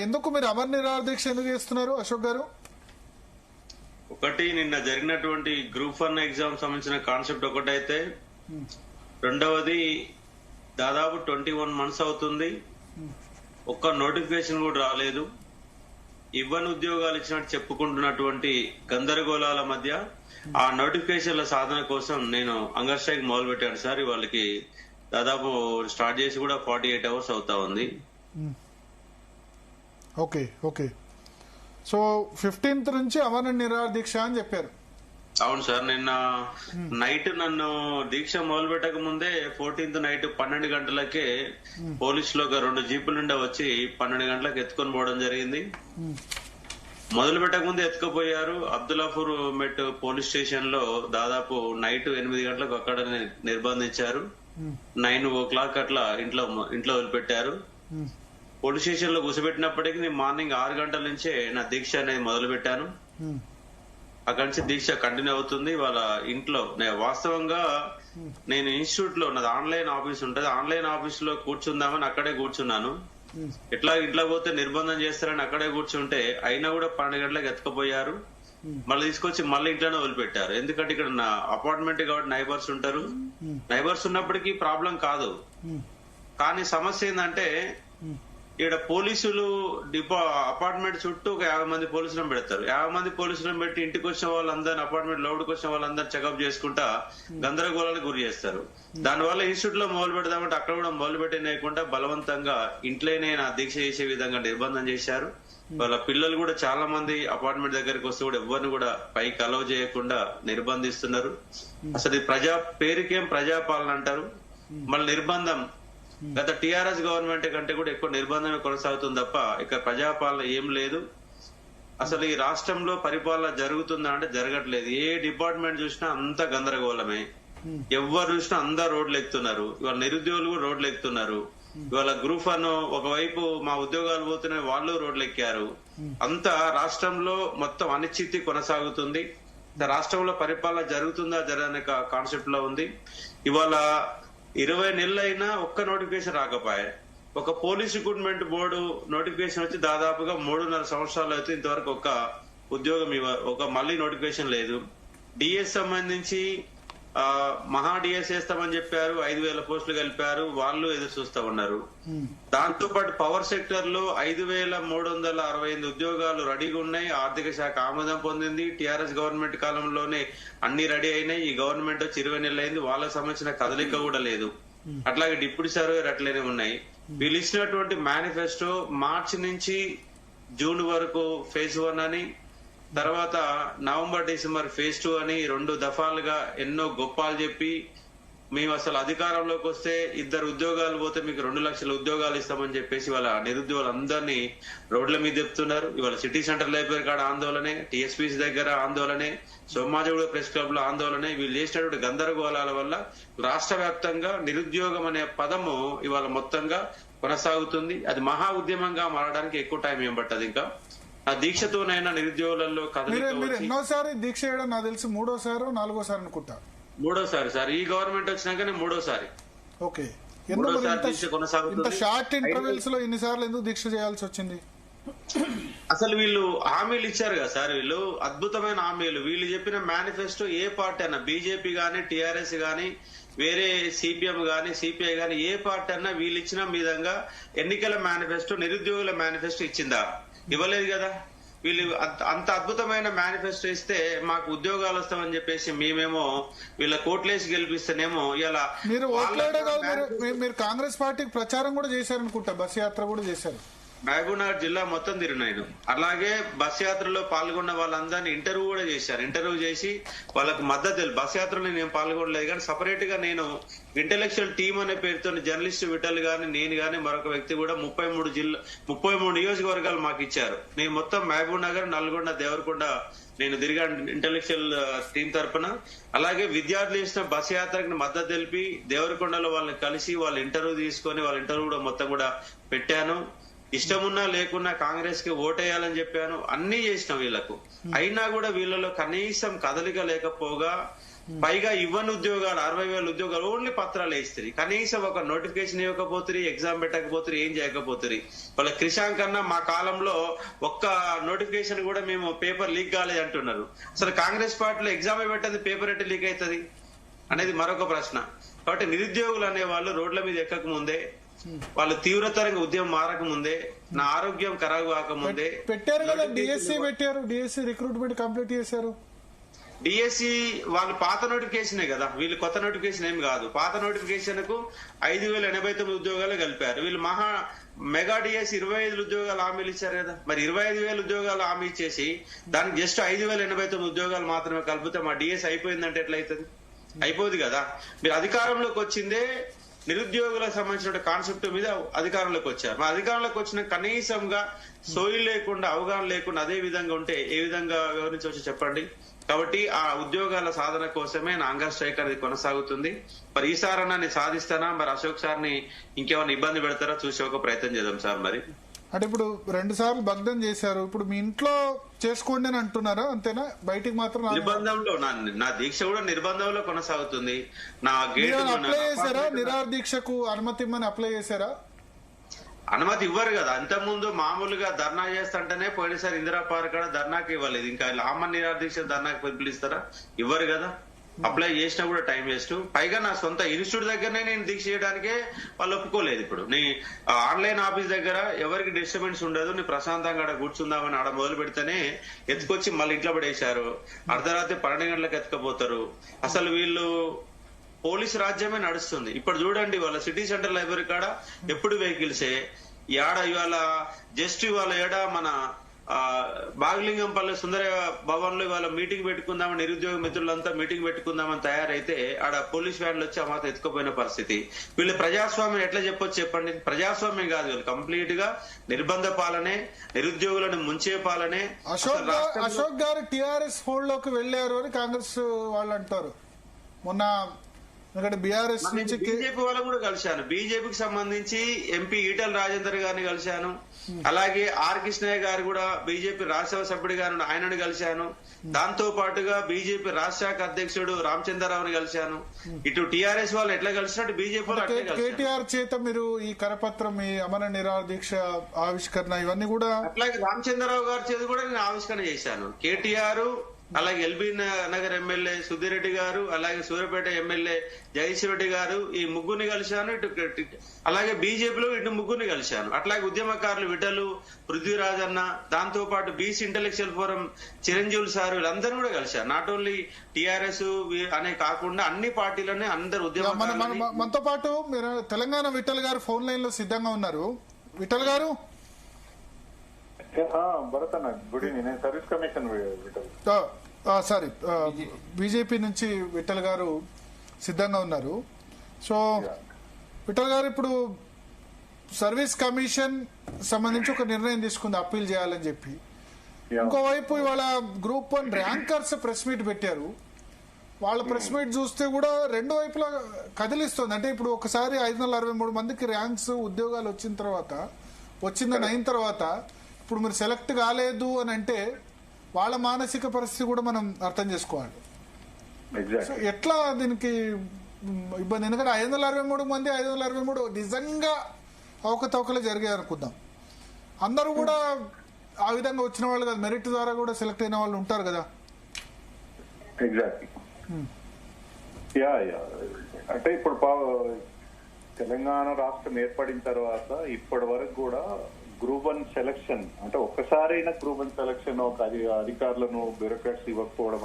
ఎందుకు మీరు అమర నిరాహార దీక్ష ఎందుకు చేస్తున్నారు అశోక్ గారు? ఒకటి, నిన్న జరిగినటువంటి గ్రూప్ 1 ఎగ్జామ్ సంబంధించిన కాన్సెప్ట్ ఒకటైతే, రెండవది దాదాపు 21 months అవుతుంది, ఒక్క నోటిఫికేషన్ కూడా రాలేదు. ఇవ్వని ఉద్యోగాలు ఇచ్చినట్టు చెప్పుకుంటున్నటువంటి గందరగోళాల మధ్య ఆ నోటిఫికేషన్ల సాధన కోసం నేను హంగర్ స్ట్రైక్ మొదలు పెట్టాను సార్. వాళ్ళకి దాదాపు స్టార్ట్ చేసి కూడా 48 hours అవుతా ఉంది. ఓకే ఓకే, సో 15th నుంచి అమర నిరాహార దీక్ష అని చెప్పారు. అవును సార్. నిన్న నైట్ నన్ను దీక్ష మొదలు పెట్టక ముందే 14th నైట్ 12 గంటలకే పోలీసులు ఒక 2 జీపుల నుండి వచ్చి 12 గంటలకు ఎత్తుకొని పోవడం జరిగింది. మొదలు పెట్టక ముందే ఎత్తుకుపోయారు. అబ్దుల్లాపూర్ మెట్ పోలీస్ స్టేషన్ లో దాదాపు నైట్ 8 గంటలకు అక్కడ నిర్బంధించారు. 9 o'clock అట్లా ఇంట్లో వదిలిపెట్టారు. పోలీస్ స్టేషన్ లో కూర్చోబెట్టినప్పటికీ నేను మార్నింగ్ 6 గంటల నుంచే నా దీక్ష అనేది మొదలు పెట్టాను. అక్కడి నుంచి దీక్ష కంటిన్యూ అవుతుంది. వాళ్ళ ఇంట్లో వాస్తవంగా నేను ఇన్స్టిట్యూట్ లో ఉన్నది ఆన్లైన్ ఆఫీస్ ఉంటది, ఆన్లైన్ ఆఫీస్ లో కూర్చుందామని అక్కడే కూర్చున్నాను. ఎట్లా ఇంట్లో పోతే నిర్బంధం చేస్తారని అక్కడే కూర్చుంటే అయినా కూడా 12 గంటలకు ఎత్తుకుపోయారు. మళ్ళీ తీసుకొచ్చి మళ్ళీ ఇంట్లోనే వదిలిపెట్టారు. ఎందుకంటే ఇక్కడ నా అపార్ట్మెంట్ కాబట్టి నైబర్స్ ఉంటారు. నైబర్స్ ఉన్నప్పటికీ ప్రాబ్లం కాదు. కానీ సమస్య ఏంటంటే ఇక్కడ పోలీసులు అపార్ట్మెంట్ చుట్టూ ఒక 50 మంది పోలీసులను పెడతారు. 50 మంది పోలీసులను పెట్టి ఇంటికి వచ్చిన వాళ్ళందరినీ, అపార్ట్మెంట్ లోపలికి వచ్చిన వాళ్ళందరూ చెకప్ చేసుకుంటా గందరగోళాలకు గురి చేస్తారు. దానివల్ల ఇన్స్టిట్యూట్ లో మొదలు పెడదామంటే అక్కడ కూడా మొదలు పెట్టలేకుండా బలవంతంగా ఇంట్లోనే నా దీక్ష చేసే విధంగా నిర్బంధం చేశారు. వాళ్ళ పిల్లలు కూడా చాలా మంది అపార్ట్మెంట్ దగ్గరికి వస్తే కూడా ఎవరిని కూడా పైకి అలౌ చేయకుండా నిర్బంధిస్తున్నారు. అసలు పేరుకేం ప్రజాపాలన అంటారు, మళ్ళీ నిర్బంధం. గత టిఆర్ఎస్ గవర్నమెంట్ కంటే కూడా ఎక్కువ నిర్బంధమే కొనసాగుతుంది తప్ప ఇక్కడ ప్రజాపాలన ఏం లేదు. అసలు ఈ రాష్ట్రంలో పరిపాలన జరుగుతుందా అంటే జరగట్లేదు. ఏ డిపార్ట్మెంట్ చూసినా అంత గందరగోళమే. ఎవరు చూసినా అందరు రోడ్లు ఎక్కుతున్నారు. ఇవాళ నిరుద్యోగులు కూడా రోడ్లు ఎక్కుతున్నారు. ఇవాళ గ్రూప్ 1 ఒకవైపు మా ఉద్యోగాలు పోతున్నాయి, వాళ్ళు రోడ్లు ఎక్కారు. అంత రాష్ట్రంలో మొత్తం అనిశ్చితి కొనసాగుతుంది. రాష్ట్రంలో పరిపాలన జరుగుతుందా జరగని కాన్సెప్ట్ లో ఉంది. ఇవాళ 20 నెలలైనా ఒక్క నోటిఫికేషన్ రాకపోయా. ఒక పోలీస్ రిక్రూట్మెంట్ బోర్డు నోటిఫికేషన్ వచ్చి దాదాపుగా 3.5 సంవత్సరాలు అయితే ఇంతవరకు ఒక ఉద్యోగం మళ్ళీ నోటిఫికేషన్ లేదు. డిఎస్ సంబంధించి మహా డిఎస్ వేస్తామని చెప్పారు, 5,000 పోస్టులు కలిపారు, వాళ్ళు ఎదురు చూస్తా ఉన్నారు. దాంతో పాటు పవర్ సెక్టర్ లో 5,368 ఉద్యోగాలు రెడీగా ఉన్నాయి. ఆర్థిక శాఖ ఆమోదం పొందింది. టిఆర్ఎస్ గవర్నమెంట్ కాలంలోనే అన్ని రెడీ అయినాయి. ఈ గవర్నమెంట్ వచ్చి 20 నెలలు అయింది. వాళ్ళకి సంబంధించిన కదలిక కూడా లేదు. అట్లాగే డిప్యూటీ సర్వేర్ అట్లనే ఉన్నాయి. వీళ్ళు ఇచ్చినటువంటి మేనిఫెస్టో మార్చి నుంచి జూన్ వరకు ఫేజ్ 1 అని, తర్వాత నవంబర్ డిసెంబర్ ఫేజ్ 2 అని 2 దఫాలుగా ఎన్నో గొప్పాలు చెప్పి మేము అసలు అధికారంలోకి వస్తే 2 ఉద్యోగాలు పోతే మీకు 2 లక్షల ఉద్యోగాలు ఇస్తామని చెప్పేసి వాళ్ళ నిరుద్యోగులందరినీ రోడ్ల మీద చెప్తున్నారు. ఇవాళ సిటీ సెంటర్ లైబ్రరీ కాడ ఆందోళనే, టీఎస్పీసీ దగ్గర ఆందోళనే, సోమాజిగూడ ప్రెస్ క్లబ్ లో ఆందోళనే. వీళ్ళు చేసినటువంటి గందరగోళాల వల్ల రాష్ట్ర వ్యాప్తంగా నిరుద్యోగం అనే పదము ఇవాళ మొత్తంగా కొనసాగుతుంది. అది మహా ఉద్యమంగా మారడానికి ఎక్కువ టైం ఏం పట్టదు. ఇంకా ఆ దీక్షతోనైనా నిరుద్యోగులలో మీరు ఎన్నోసారి దీక్ష చేయడం నాకు తెలిసి 3వ, 4వ అనుకుంటా. 3వ సార్. ఈ గవర్నమెంట్ వచ్చినాకనే 3వ. ఓకే, కొనసాగుతుంది. షార్ట్ ఇంటర్వెల్స్ లో ఎన్నిసార్లు ఎందుకు దీక్ష చేయాల్సి వచ్చింది? అసలు వీళ్ళు హామీలు ఇచ్చారు కదా సార్, వీళ్ళు అద్భుతమైన హామీలు. వీళ్ళు చెప్పిన మేనిఫెస్టో ఏ పార్టీ అన్నా, బీజేపీ గానీ, టిఆర్ఎస్ గానీ, వేరే సిపిఎం గానీ, సిపిఐ గానీ, ఏ పార్టీ అన్నా వీళ్ళు ఇచ్చిన విధంగా ఎన్నికల మేనిఫెస్టో, నిరుద్యోగుల మేనిఫెస్టో ఇచ్చిందా? ఇవ్వలేదు కదా. వీళ్ళు అంత అద్భుతమైన మేనిఫెస్టో ఇస్తే మాకు ఉద్యోగాలు వస్తామని చెప్పేసి మేమేమో వీళ్ళ కోట్లేసి గెలిపిస్తేనేమో ఇలా మీరు కాంగ్రెస్ పార్టీకి ప్రచారం కూడా చేశారనుకుంటా, బస్ యాత్ర కూడా చేశారు. మహబూబ్ నగర్ జిల్లా మొత్తం తిరిగినాను. అలాగే బస్ యాత్రలో పాల్గొన్న వాళ్ళందరినీ ఇంటర్వ్యూ కూడా చేశారు. ఇంటర్వ్యూ చేసి వాళ్ళకి మద్దతు. బస్ యాత్రలో నేను పాల్గొనలేదు, కానీ సపరేట్ గా నేను ఇంటెలెక్చువల్ టీమ్ అనే పేరుతో జర్నలిస్ట్ విఠల్ గాని, నేను గాని, మరొక వ్యక్తి కూడా 33 నియోజకవర్గాలు మాకు ఇచ్చారు. నేను మొత్తం మహబూబ్ నగర్, నల్గొండ, దేవరకొండ నేను తిరిగాను ఇంటెలెక్చువల్ టీం తరఫున. అలాగే విద్యార్థులు చేసిన బస్ యాత్రకి మద్దతు తెలిపి దేవరకొండలో వాళ్ళని కలిసి వాళ్ళ ఇంటర్వ్యూ తీసుకొని వాళ్ళ ఇంటర్వ్యూ కూడా మొత్తం కూడా పెట్టాను. ఇష్టమున్నా లేకున్నా కాంగ్రెస్ కి ఓటేయాలని చెప్పాను. అన్ని చేసినాం వీళ్లకు. అయినా కూడా వీళ్ళలో కనీసం కదలిక లేకపోగా పైగా ఇవ్వని ఉద్యోగాలు 60,000 ఉద్యోగాలు ఓన్లీ పత్రాలు వేస్తారు. కనీసం ఒక నోటిఫికేషన్ ఇవ్వకపోతుంది, ఎగ్జామ్ పెట్టకపోతుంది, ఏం చేయకపోతుంది. వాళ్ళ క్రిషాంక్ అన్న మా కాలంలో ఒక్క నోటిఫికేషన్ కూడా మేము పేపర్ లీక్ కాలేదు అంటున్నారు. అసలు కాంగ్రెస్ పార్టీలో ఎగ్జామ్ పెట్టేది పేపర్ ఎట్టి లీక్ అవుతుంది అనేది మరొక ప్రశ్న. కాబట్టి నిరుద్యోగులు అనే వాళ్ళు రోడ్ల మీద ఎక్కక ముందే, వాళ్ళు తీవ్రతరంగా ఉద్యమం మారక ముందే, నా ఆరోగ్యం ఖరాబు కాకముందే పెట్టారు కదా, డిఎస్సి పెట్టారు, డిఎస్సి రిక్రూట్మెంట్ కంప్లీట్ చేశారు. డిఎస్సి వాళ్ళు పాత నోటిఫికేషనే కదా, వీళ్ళు కొత్త నోటిఫికేషన్ ఏమి కాదు. పాత నోటిఫికేషన్ కు 5,089 ఉద్యోగాలు కలిపారు. వీళ్ళు మెగా డిఎస్సి 25,000 ఉద్యోగాలు హామీలు ఇచ్చారు కదా. మరి 25,000 ఉద్యోగాలు హామీ ఇచ్చేసి దానికి జస్ట్ 5,089 ఉద్యోగాలు మాత్రమే కలిపితే మా డిఎస్సి అయిపోయిందంటే ఎట్లయితుంది? అయిపోదు కదా. మీరు అధికారంలోకి వచ్చిందే నిరుద్యోగులకు సంబంధించిన కాన్సెప్ట్ మీద అధికారంలోకి వచ్చారు. మా అధికారంలోకి వచ్చిన కనీసంగా సోయి లేకుండా, అవగాహన లేకుండా అదే విధంగా ఉంటే ఏ విధంగా వివరించవచ్చు చెప్పండి. కాబట్టి ఆ ఉద్యోగాల సాధన కోసమే నా హంగర్ స్ట్రైక్ అనేది కొనసాగుతుంది. మరి ఈసారన్నా నేను సాధిస్తానా, మరి అశోక్ సార్ ని ఇంకేమైనా ఇబ్బంది పెడతారా చూసే ఒక ప్రయత్నం చేద్దాం సార్. మరి అంటే ఇప్పుడు 2 సార్లు భగ్నం చేశారు, ఇప్పుడు మీ ఇంట్లో చేసుకోండి అని అంటున్నారా? అంతేనా? బయటికి మాత్రం నిర్బంధంలో నా దీక్ష కూడా నిర్బంధంలో కొనసాగుతుంది. నా గేట్ అప్లై చేశారా? నిరాహార దీక్షకు అనుమతి ఇమ్మని అప్లై చేశారా? అనుమతి ఇవ్వరు కదా. అంతకుముందు మామూలుగా ధర్నా చేస్తుంటేనే పోయినసారి ఇందిరా పార్క్ కూడా ధర్నాకి ఇవ్వలేదు. ఇంకా ఆమరణ నిరాహార దీక్ష ధర్నాకి పిలుస్తారా? ఇవ్వరు కదా. అప్లై చేసినా కూడా టైం వేస్ట్. పైగా నా సొంత ఇన్స్టిట్యూట్ దగ్గరనే నేను దీక్ష చేయడానికే వాళ్ళు ఒప్పుకోలేదు. ఇప్పుడు నీ ఆన్లైన్ ఆఫీస్ దగ్గర ఎవరికి డిస్టర్బెన్స్ ఉండదు, నీ ప్రశాంతంగా ఆడ కూర్చుందామని ఆడ మొదలు పెడితేనే ఎత్తుకొచ్చి మళ్ళీ ఇంట్లో పడేశారు. అర్ధరాత్రి 12 గంటలకు ఎత్తుకపోతారు. అసలు వీళ్ళు పోలీసు రాజ్యమే నడుస్తుంది. ఇప్పుడు చూడండి, వాళ్ళ సిటీ సెంటర్ లైబ్రరీ కాడ ఎప్పుడు వెహికల్సే. ఏడ ఇవాళ జస్ట్ ఇవాళ ఏడ మన బాగలింగంపల్లి సుందర భవన్ లో ఇవాళ మీటింగ్ పెట్టుకుందామని నిరుద్యోగ మిత్రులంతా మీటింగ్ పెట్టుకుందామని తయారైతే ఆడ పోలీస్ వ్యాన్లు వచ్చి ఆ మాత్రం ఎత్తుకుపోయిన పరిస్థితి. వీళ్ళు ప్రజాస్వామ్యం ఎట్లా చెప్పొచ్చు చెప్పండి? ప్రజాస్వామ్యం కాదు, వీళ్ళు కంప్లీట్ గా నిర్బంధ పాలనే, నిరుద్యోగులను ముంచే పాలనే. అశోక్ గారు టిఆర్ఎస్ ఫోల్డ్ లోకి వెళ్లారు అని కాంగ్రెస్ వాళ్ళు అంటారు. మొన్న బీఆర్ఎస్ నుంచి బీజేపీ వాళ్ళు కూడా కలిశాను. బీజేపీకి సంబంధించి ఎంపీ ఈటల రాజేందర్ గారిని కలిశాను. అలాగే ఆర్ కృష్ణయ్య గారు కూడా బీజేపీ రాజ్యసభ సభ్యుడు గారు, ఆయనను కలిశాను. దాంతో పాటుగా బీజేపీ రాష్ట్ర శాఖ అధ్యక్షుడు రామచంద్రరావుని కలిశాను. ఇటు టీఆర్ఎస్ వాళ్ళు ఎట్లా కలిసినట్టు బీజేపీ కేటీఆర్ చేత మీరు ఈ కరపత్రం, ఈ అమర నిరాహార దీక్ష ఆవిష్కరణ ఇవన్నీ కూడా, అట్లాగే రామచంద్రరావు గారి చేతి కూడా నేను ఆవిష్కరణ చేశాను. కేటీఆర్, అలాగే ఎల్బీ నగర్ ఎమ్మెల్యే సుధీర్ రెడ్డి గారు, అలాగే సూర్యాపేట ఎమ్మెల్యే జగదీశ్వర్ రెడ్డి గారు, ఈ ముగ్గురిని కలిశాను. అలాగే బీజేపీలో ఇటు ముగ్గురిని కలిశాను. అట్లాగే ఉద్యమకారులు విటలు, పృథ్వీరాజ్ అన్న, దాంతో పాటు బీసీ ఇంటెలెక్చువల్ ఫోరం చిరంజీవులు సార్, వీళ్ళందరూ కూడా కలిశారు. నాట్ ఓన్లీ టీఆర్ఎస్ అనే కాకుండా అన్ని పార్టీలోనే అందరు ఉద్యమకారులు. మనతో పాటు మీరు తెలంగాణ విఠల్ గారు ఫోన్ లైన్ లో సిద్ధంగా ఉన్నారు. విఠల్ గారు, భరత్ అన్న, గుడ్ ఈవినింగ్. నేను సర్వీస్ కమిషన్ సారీ, బీజేపీ నుంచి విఠల్ గారు సిద్ధంగా ఉన్నారు. సో విఠల్ గారు, ఇప్పుడు సర్వీస్ కమిషన్ సంబంధించి ఒక నిర్ణయం తీసుకుంది అప్పీల్ చేయాలని చెప్పి. ఇంకోవైపు ఇవాళ గ్రూప్ 1 ర్యాంకర్స్ ప్రెస్ మీట్ పెట్టారు. వాళ్ళ ప్రెస్ మీట్ చూస్తే కూడా రెండు వైపులా కదిలిస్తుంది. అంటే ఇప్పుడు ఒకసారి 563 మందికి ర్యాంక్స్ ఉద్యోగాలు వచ్చిందని అయిన తర్వాత ఇప్పుడు మీరు సెలెక్ట్ కాలేదు అని అంటే వాళ్ళ మానసిక పరిస్థితి కూడా మనం అర్థం చేసుకోవాలి. ఎట్లా దీనికి ఇబ్బంది? ఎందుకంటే 563 మంది 563 నిజంగా అవకతవకలు జరిగాయి అనుకుందాం. అందరూ కూడా ఆ విధంగా వచ్చిన వాళ్ళు కదా, మెరిట్ ద్వారా కూడా సెలెక్ట్ అయిన వాళ్ళు ఉంటారు కదా. ఎగ్జాక్ట్లీ. అంటే ఇప్పుడు తెలంగాణ రాష్ట్రం ఏర్పడిన తర్వాత ఇప్పటి వరకు కూడా గ్రూప్ 1 సెలక్షన్, అంటే ఒక్కసారైనా గ్రూప్ 1 సెలక్షన్ ఒక అధికారులను బ్యూరోక్రాట్స్ ఇవ్వకపోవడం